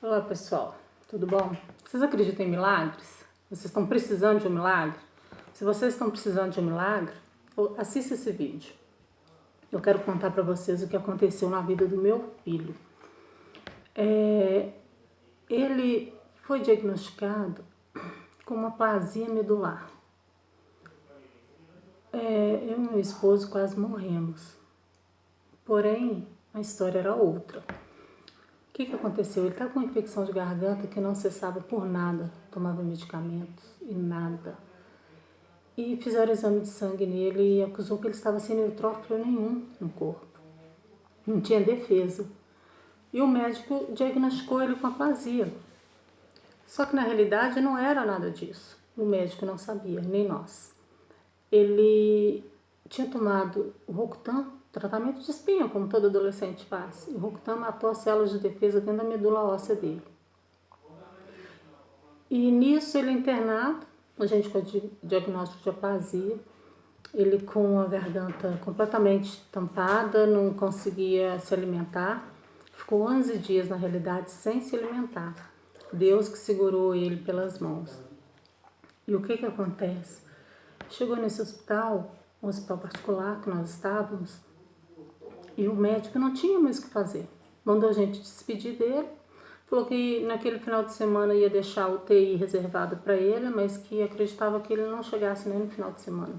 Olá pessoal, tudo bom? Vocês acreditam em milagres? Vocês estão precisando de um milagre? Se vocês estão precisando de um milagre, assista esse vídeo. Eu quero contar para vocês o que aconteceu na vida do meu filho. Ele foi diagnosticado com uma aplasia medular. Eu e meu esposo quase morremos. Porém, a história era outra. O que aconteceu? Ele estava com uma infecção de garganta que não cessava por nada. Tomava medicamentos e nada. E fizeram exame de sangue nele e acusou que ele estava sem neutrófilo nenhum no corpo. Não tinha defesa. E o médico diagnosticou ele com aplasia. Só que na realidade não era nada disso. O médico não sabia, nem nós. Ele tinha tomado o Rocutan, tratamento de espinha, como todo adolescente faz. E o Rocutan matou as células de defesa dentro da medula óssea dele. E nisso ele é internado, a gente com diagnóstico de aplasia, ele com a garganta completamente tampada, não conseguia se alimentar, ficou 11 dias na realidade sem se alimentar. Deus que segurou ele pelas mãos. E o que acontece? Chegou nesse hospital, um hospital particular que nós estávamos, e o médico não tinha mais o que fazer. Mandou a gente despedir dele, falou que naquele final de semana ia deixar o UTI reservado para ele, mas que acreditava que ele não chegasse nem no final de semana.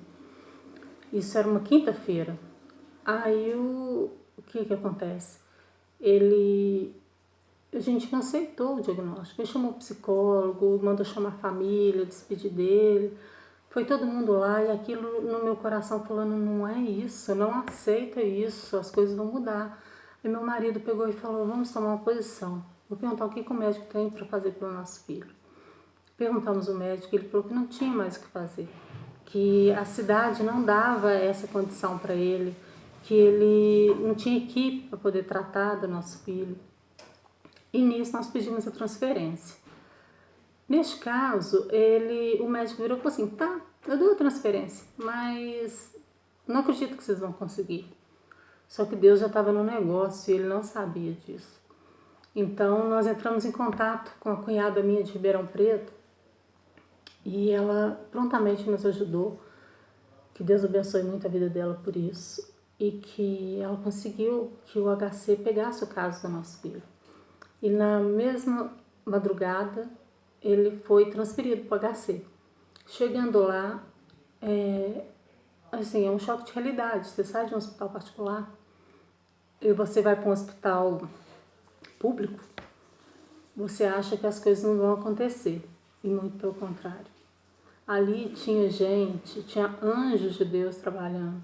Isso era uma quinta-feira. Aí o que acontece? A gente não aceitou o diagnóstico. Ele chamou o psicólogo, mandou chamar a família, despedir dele. Foi todo mundo lá e aquilo no meu coração falando, não é isso, não aceita isso, as coisas vão mudar. E meu marido pegou e falou, vamos tomar uma posição. Vou perguntar o que o médico tem para fazer pelo nosso filho. Perguntamos ao médico, ele falou que não tinha mais o que fazer, que a cidade não dava essa condição para ele, que ele não tinha equipe para poder tratar do nosso filho. E nisso nós pedimos a transferência. Neste caso, o médico virou e falou assim, tá, eu dou a transferência, mas não acredito que vocês vão conseguir. Só que Deus já estava no negócio e ele não sabia disso. Então, nós entramos em contato com a cunhada minha de Ribeirão Preto e ela prontamente nos ajudou. Que Deus abençoe muito a vida dela por isso e que ela conseguiu que o HC pegasse o caso do nosso filho. E na mesma madrugada, ele foi transferido para o HC. Chegando lá, é um choque de realidade. Você sai de um hospital particular e você vai para um hospital público, você acha que as coisas não vão acontecer. E muito pelo contrário. Ali tinha gente, tinha anjos de Deus trabalhando.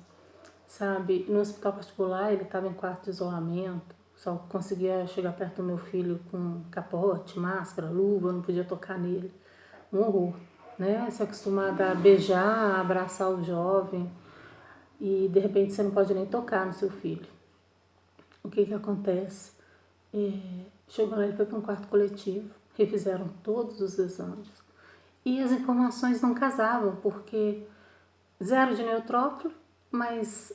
Sabe, no hospital particular ele estava em quarto de isolamento, só conseguia chegar perto do meu filho com capote, máscara, luva, não podia tocar nele. Um horror, né? Você é acostumada a beijar, a abraçar o jovem e de repente você não pode nem tocar no seu filho. O que acontece? Chegou lá, ele foi para um quarto coletivo, refizeram todos os exames e as informações não casavam, porque 0 de neutrófilo, mas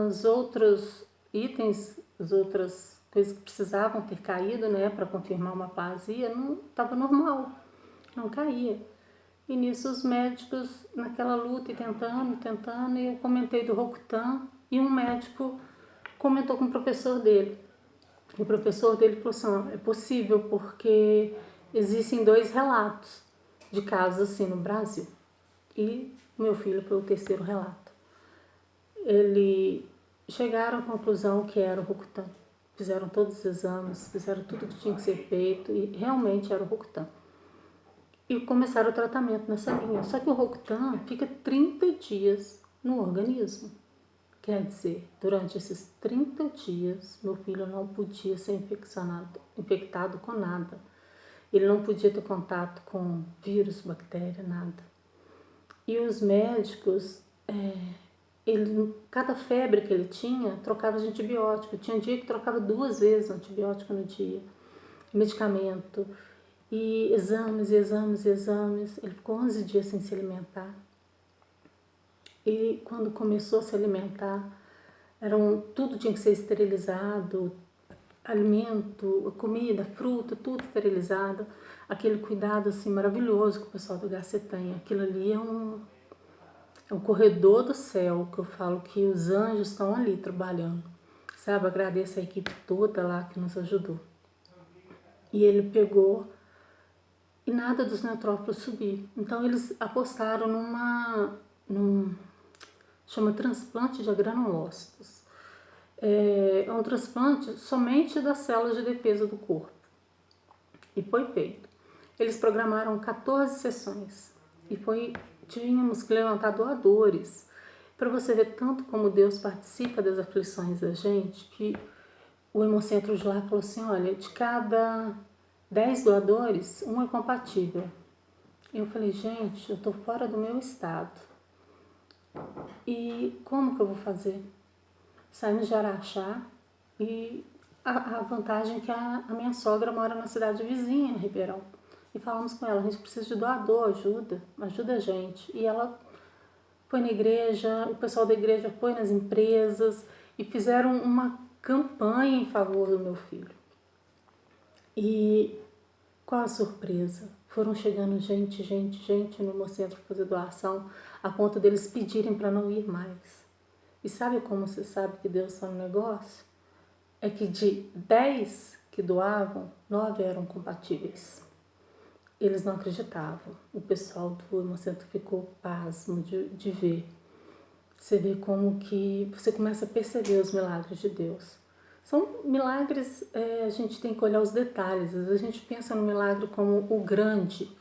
os outros itens, as outras coisas que precisavam ter caído, né, para confirmar uma aplasia, não estava normal, não caía. E nisso os médicos, naquela luta e tentando, e eu comentei do Rocutan, e um médico comentou com o professor dele. O professor dele falou assim, é possível porque existem 2 relatos de casos assim no Brasil. E meu filho foi o 3º relato. Eles chegaram à conclusão que era o Rocutan. Fizeram todos os exames, fizeram tudo que tinha que ser feito e realmente era o Rocutan. E começaram o tratamento nessa linha. Só que o Rocutan fica 30 dias no organismo. Quer dizer, durante esses 30 dias, meu filho não podia ser infectado com nada. Ele não podia ter contato com vírus, bactéria, nada. E os médicos, cada febre que ele tinha, trocava de antibiótico. Tinha dia que trocava 2 vezes o antibiótico no dia. Medicamento. E exames. Ele ficou 11 dias sem se alimentar. E quando começou a se alimentar, tudo tinha que ser esterilizado, alimento, comida, fruta, tudo esterilizado. Aquele cuidado assim maravilhoso que o pessoal do HC tem. Aquilo ali é um corredor do céu, que eu falo que os anjos estão ali trabalhando. Sabe, agradeço a equipe toda lá que nos ajudou. E ele pegou e nada dos neutrófilos subir. Então eles apostaram chama transplante de granulócitos. É um transplante somente das células de defesa do corpo. E foi feito. Eles programaram 14 sessões. E tínhamos que levantar doadores. Para você ver tanto como Deus participa das aflições da gente, que o Hemocentro de lá falou assim, olha, de cada 10 doadores, um é compatível. Eu falei, gente, eu estou fora do meu estado. E como que eu vou fazer? Saímos de Araxá e a vantagem é que a minha sogra mora na cidade vizinha, em Ribeirão. E falamos com ela, a gente precisa de doador, ajuda a gente. E ela foi na igreja, o pessoal da igreja foi nas empresas e fizeram uma campanha em favor do meu filho. E qual a surpresa? Foram chegando gente no Hemocentro fazer doação, a ponto deles pedirem para não ir mais. E sabe como você sabe que Deus está no negócio? É que de 10 que doavam, 9 eram compatíveis. Eles não acreditavam. O pessoal do Hemocentro ficou pasmo de ver. Você vê como que você começa a perceber os milagres de Deus. São milagres, a gente tem que olhar os detalhes. Às vezes a gente pensa no milagre como o grande.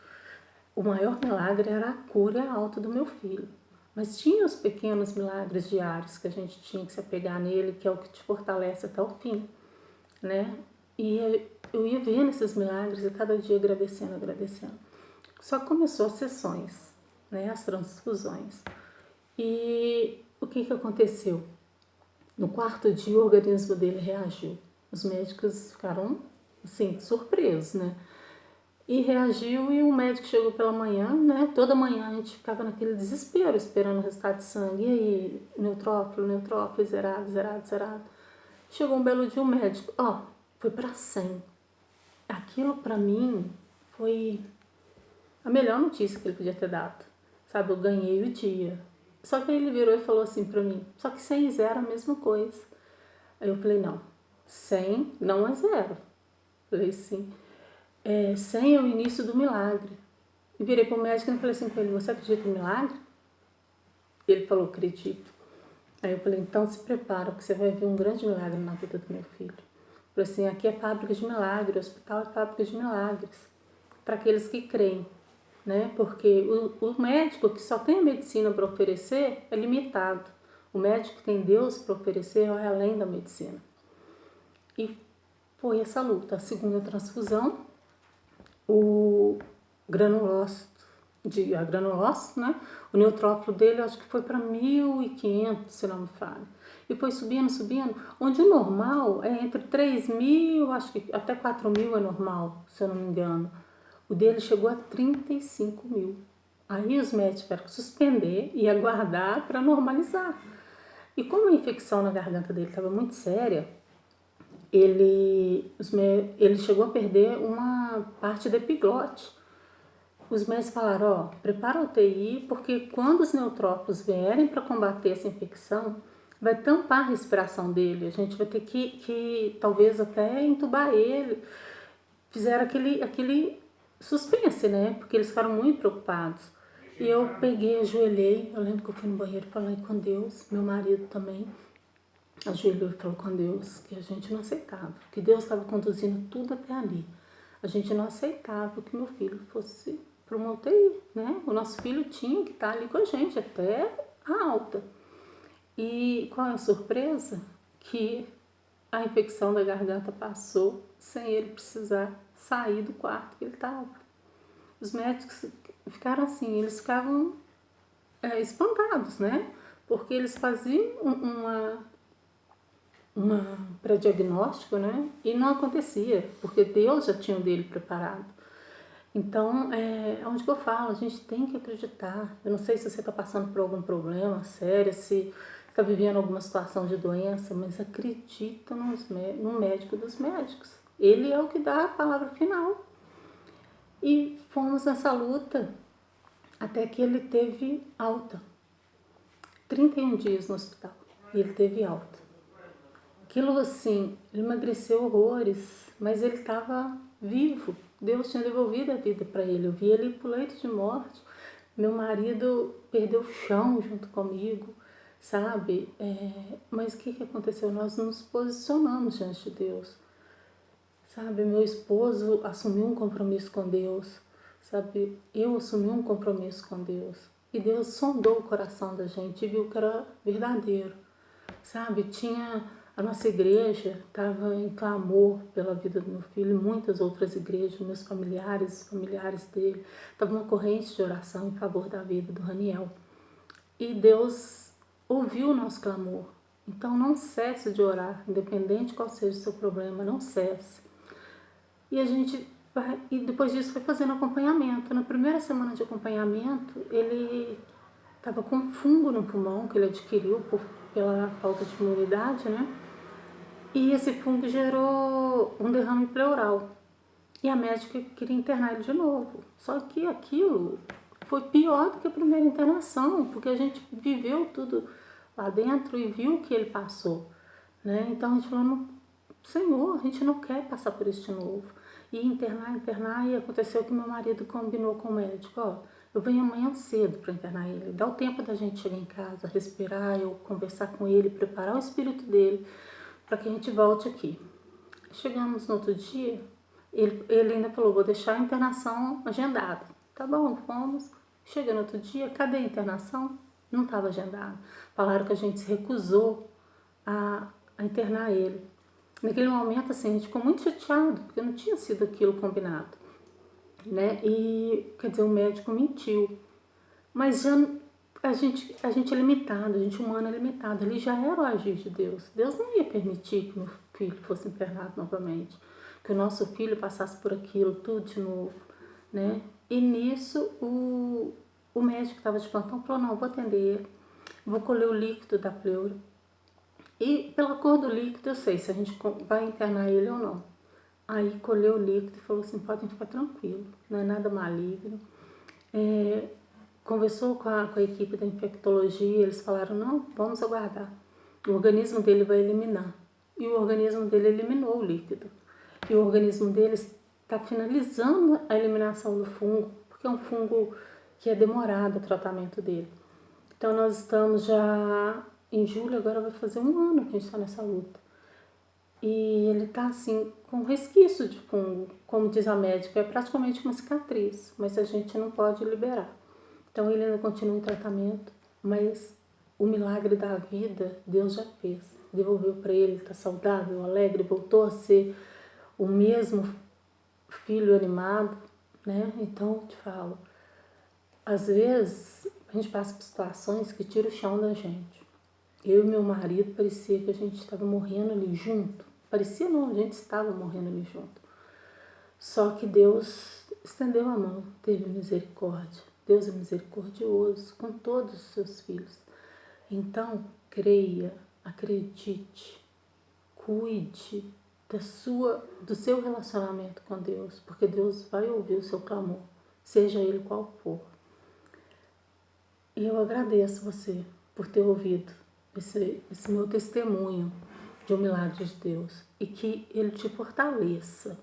O maior milagre era a cura e a alta do meu filho. Mas tinha os pequenos milagres diários que a gente tinha que se apegar nele, que é o que te fortalece até o fim, né? E eu ia vendo esses milagres e cada dia agradecendo. Só começou as sessões, né? As transfusões. E o que aconteceu? No quarto dia o organismo dele reagiu. Os médicos ficaram, assim, surpresos, né? E reagiu e o médico chegou pela manhã, né? Toda manhã a gente ficava naquele desespero, esperando o resultado de sangue. E aí, neutrófilo, zerado. Chegou um belo dia o médico, foi para 100. Aquilo para mim foi a melhor notícia que ele podia ter dado. Sabe, eu ganhei o dia. Só que aí ele virou e falou assim para mim, só que 100 e 0 é a mesma coisa. Aí eu falei, não, 100 não é 0. Falei assim, 100 é o início do milagre. E virei para o médico e falei assim para ele, você acredita em milagre? Ele falou, acredito. Aí eu falei, então se prepara, porque você vai ver um grande milagre na vida do meu filho. Eu falei assim, aqui é fábrica de milagres, o hospital é fábrica de milagres, para aqueles que creem, né? Porque o médico que só tem a medicina para oferecer é limitado. O médico que tem Deus para oferecer é além da medicina. E foi essa luta. A segunda transfusão, o granulócito, né? O neutrófilo dele, acho que foi para 1.500, se não me falha. E foi subindo, onde o normal é entre 3.000, acho que até 4.000 é normal, se eu não me engano. O dele chegou a 35.000. Aí os médicos tiveram que suspender e aguardar para normalizar. E como a infecção na garganta dele estava muito séria, ele chegou a perder uma parte da epiglote. Os médicos falaram, prepara a UTI, porque quando os neutrófilos vierem para combater essa infecção, vai tampar a respiração dele. A gente vai ter que talvez até entubar ele. Fizeram aquele suspense, né? Porque eles ficaram muito preocupados. E eu peguei, ajoelhei, eu lembro que eu fui no banheiro e falei com Deus, meu marido também ajoelhou e falou com Deus que a gente não aceitava, que Deus estava conduzindo tudo até ali. A gente não aceitava que meu filho fosse para uma UTI, né? O nosso filho tinha que estar ali com a gente até a alta. E qual é a surpresa? Que a infecção da garganta passou sem ele precisar sair do quarto que ele estava. Os médicos ficaram assim, eles ficavam espantados, né? Porque eles faziam uma pré-diagnóstico, né? E não acontecia, porque Deus já tinha o dele preparado. Então, onde que eu falo, a gente tem que acreditar. Eu não sei se você está passando por algum problema sério, se está vivendo alguma situação de doença, mas acredita no médico dos médicos. Ele é o que dá a palavra final. E fomos nessa luta até que ele teve alta. 31 dias no hospital e ele teve alta. Aquilo assim, ele emagreceu horrores, mas ele estava vivo. Deus tinha devolvido a vida para ele. Eu vi ele ir pro leito de morte. Meu marido perdeu o chão junto comigo, sabe? Mas o que aconteceu? Nós nos posicionamos diante de Deus, sabe? Meu esposo assumiu um compromisso com Deus, sabe? Eu assumi um compromisso com Deus. E Deus sondou o coração da gente e viu que era verdadeiro, sabe? A nossa igreja estava em clamor pela vida do meu filho, e muitas outras igrejas, meus familiares, os familiares dele, estava uma corrente de oração em favor da vida do Raniel. E Deus ouviu o nosso clamor. Então não cesse de orar, independente qual seja o seu problema, não cesse. E depois disso foi fazendo acompanhamento. Na primeira semana de acompanhamento, ele estava com um fungo no pulmão que ele adquiriu pela falta de imunidade, né? E esse fungo gerou um derrame pleural. E a médica queria internar ele de novo. Só que aquilo foi pior do que a primeira internação, porque a gente viveu tudo lá dentro e viu o que ele passou, né? Então a gente falou, Senhor, a gente não quer passar por isso de novo. E internar, e aconteceu que meu marido combinou com o médico, eu venho amanhã cedo para internar ele, dá o tempo da gente chegar em casa, respirar, eu conversar com ele, preparar o espírito dele, para que a gente volte aqui. Chegamos no outro dia, ele ainda falou, vou deixar a internação agendada. Tá bom, fomos. Chegando no outro dia, cadê a internação? Não estava agendada. Falaram que a gente se recusou a internar ele. Naquele momento, assim, a gente ficou muito chateado, porque não tinha sido aquilo combinado, né? E, quer dizer, o médico mentiu. Mas já a gente é limitado, a gente humano é limitado. Ali já era o agir de Deus. Deus não ia permitir que meu filho fosse internado novamente, que o nosso filho passasse por aquilo tudo de novo, né? E nisso o médico que estava de plantão falou, não, vou atender ele, vou colher o líquido da pleura. E pela cor do líquido eu sei se a gente vai internar ele ou não. Aí colheu o líquido e falou assim, podem ficar tranquilo, não é nada maligno. Conversou com a equipe da infectologia, eles falaram, não, vamos aguardar. O organismo dele vai eliminar. E o organismo dele eliminou o líquido. E o organismo dele está finalizando a eliminação do fungo, porque é um fungo que é demorado o tratamento dele. Então nós estamos já em julho, agora vai fazer 1 ano que a gente está nessa luta. E ele está assim, com resquício de fungo, como diz a médica, é praticamente uma cicatriz, mas a gente não pode liberar. Então ele ainda continua em tratamento, mas o milagre da vida Deus já fez. Devolveu para ele, está saudável, alegre, voltou a ser o mesmo filho animado, né? Então eu te falo, às vezes a gente passa por situações que tiram o chão da gente. Eu e meu marido parecia que a gente estava morrendo ali junto. Parecia não, a gente estava morrendo ali junto. Só que Deus estendeu a mão, teve misericórdia. Deus é misericordioso com todos os seus filhos. Então, creia, acredite, cuide do seu relacionamento com Deus, porque Deus vai ouvir o seu clamor, seja ele qual for. E eu agradeço você por ter ouvido esse meu testemunho de um milagre de Deus, e que Ele te fortaleça,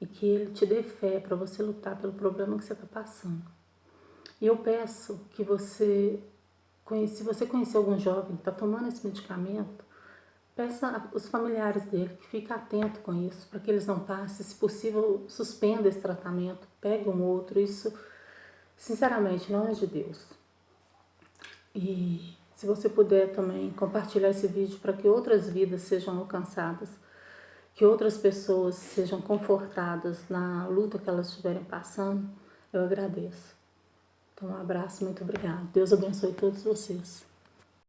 e que Ele te dê fé para você lutar pelo problema que você está passando. E eu peço que se você conhecer algum jovem que está tomando esse medicamento, peça aos familiares dele que fiquem atentos com isso, para que eles não passem, se possível, suspenda esse tratamento, pegue um outro. Isso, sinceramente, não é de Deus. E se você puder também compartilhar esse vídeo para que outras vidas sejam alcançadas, que outras pessoas sejam confortadas na luta que elas estiverem passando, eu agradeço. Então, um abraço, muito obrigada. Deus abençoe todos vocês.